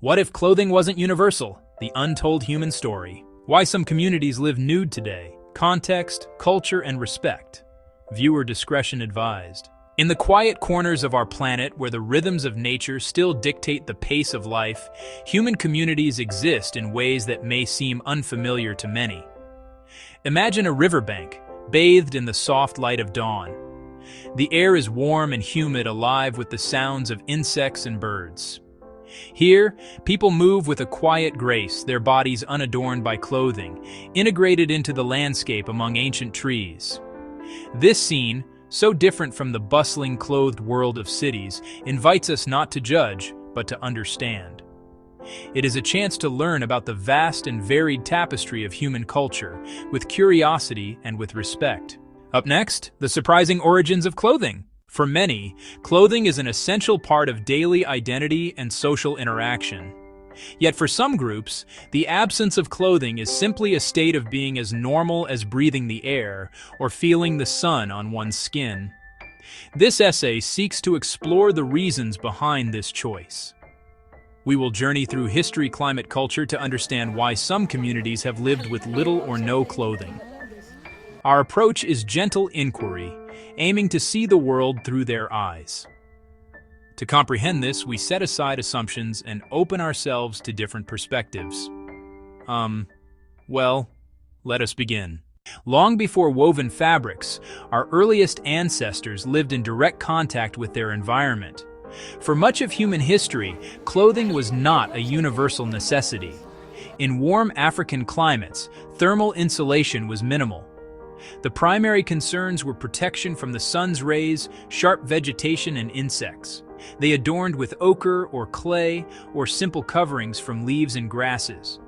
What if clothing wasn't universal? The untold human story. Why some communities live nude today. Context, culture, and respect. Viewer discretion advised. In the quiet corners of our planet where the rhythms of nature still dictate the pace of life, human communities exist in ways that may seem unfamiliar to many. Imagine a riverbank, bathed in the soft light of dawn. The air is warm and humid, alive with the sounds of insects and birds. Here, people move with a quiet grace, their bodies unadorned by clothing, integrated into the landscape among ancient trees. This scene, so different from the bustling, clothed world of cities, invites us not to judge, but to understand. It is a chance to learn about the vast and varied tapestry of human culture, with curiosity and with respect. Up next, the surprising origins of clothing. For many, clothing is an essential part of daily identity and social interaction. Yet for some groups, the absence of clothing is simply a state of being as normal as breathing the air or feeling the sun on one's skin. This essay seeks to explore the reasons behind this choice. We will journey through history, climate, culture to understand why some communities have lived with little or no clothing. Our approach is gentle inquiry, aiming to see the world through their eyes. To comprehend this, we set aside assumptions and open ourselves to different perspectives. Well, let us begin. Long before woven fabrics, our earliest ancestors lived in direct contact with their environment. For much of human history, clothing was not a universal necessity. In warm African climates, thermal insulation was minimal. The primary concerns were protection from the sun's rays, sharp vegetation, and insects. They adorned with ochre or clay or simple coverings from leaves and grasses.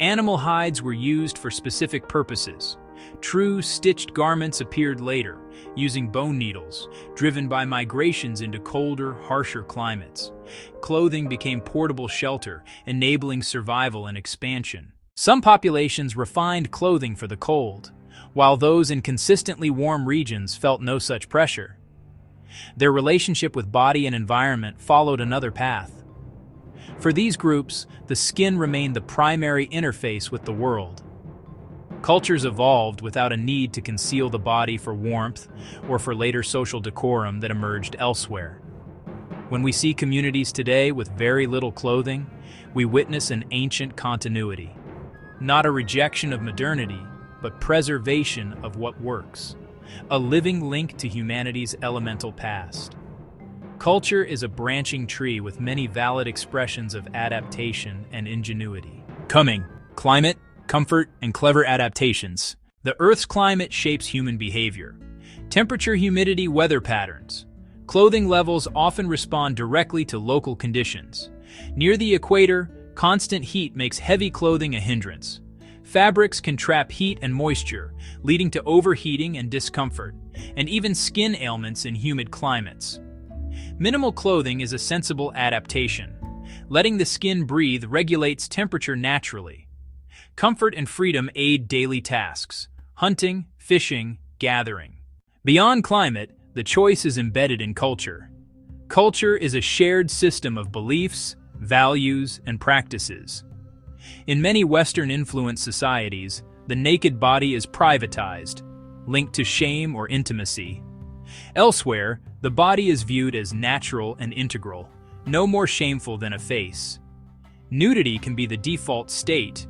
Animal hides were used for specific purposes. True stitched garments appeared later, using bone needles, driven by migrations into colder, harsher climates. Clothing became portable shelter, enabling survival and expansion. Some populations refined clothing for the cold, while those in consistently warm regions felt no such pressure. Their relationship with body and environment followed another path. For these groups, the skin remained the primary interface with the world. Cultures evolved without a need to conceal the body for warmth or for later social decorum that emerged elsewhere. When we see communities today with very little clothing, we witness an ancient continuity. Not a rejection of modernity, but preservation of what works, a living link to humanity's elemental past. Culture is a branching tree with many valid expressions of adaptation and ingenuity. Climate, comfort, and clever adaptations. The Earth's climate shapes human behavior. Temperature, humidity, weather patterns. Clothing levels often respond directly to local conditions. Near the equator, constant heat makes heavy clothing a hindrance. Fabrics can trap heat and moisture, leading to overheating and discomfort, and even skin ailments in humid climates. Minimal clothing is a sensible adaptation. Letting the skin breathe regulates temperature naturally. Comfort and freedom aid daily tasks: hunting, fishing, gathering. Beyond climate, the choice is embedded in culture. Culture is a shared system of beliefs, values, and practices. In many Western-influenced societies, the naked body is privatized, linked to shame or intimacy. Elsewhere, the body is viewed as natural and integral, no more shameful than a face. Nudity can be the default state.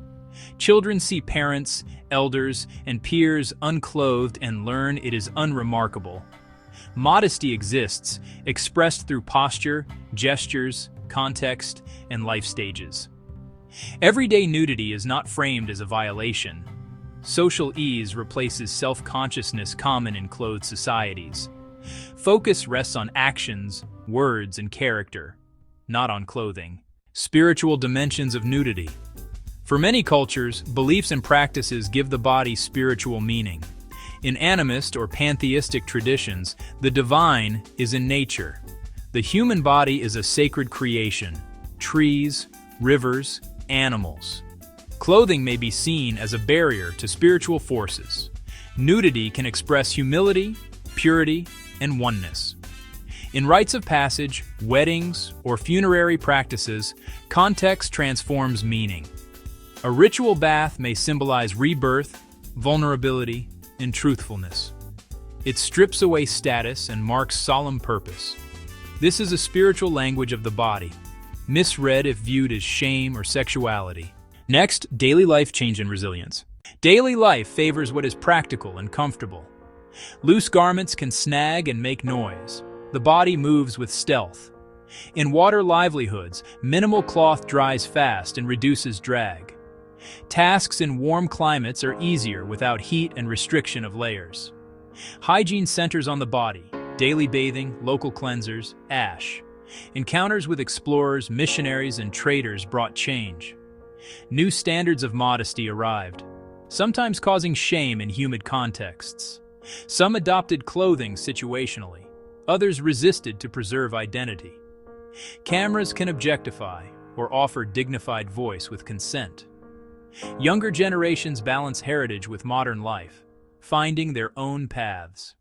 Children see parents, elders, and peers unclothed and learn it is unremarkable. Modesty exists, expressed through posture, gestures, context, and life stages. Everyday nudity is not framed as a violation. Social ease replaces self-consciousness common in clothed societies. Focus rests on actions, words, and character, not on clothing. Spiritual dimensions of nudity. For many cultures, beliefs and practices give the body spiritual meaning. In animist or pantheistic traditions, the divine is in nature. The human body is a sacred creation: trees, rivers, animals. Clothing may be seen as a barrier to spiritual forces. Nudity can express humility, purity, and oneness. In rites of passage, weddings, or funerary practices, context transforms meaning. A ritual bath may symbolize rebirth, vulnerability, and truthfulness. It strips away status and marks solemn purpose. This is a spiritual language of the body, misread if viewed as shame or sexuality. Next, daily life change and resilience. Daily life favors what is practical and comfortable. Loose garments can snag and make noise. The body moves with stealth. In water livelihoods, minimal cloth dries fast and reduces drag. Tasks in warm climates are easier without heat and restriction of layers. Hygiene centers on the body, daily bathing, local cleansers, ash. Encounters with explorers, missionaries, and traders brought change. New standards of modesty arrived, sometimes causing shame in humid contexts. Some adopted clothing situationally. Others resisted to preserve identity. Cameras can objectify or offer dignified voice with consent. Younger generations balance heritage with modern life, finding their own paths.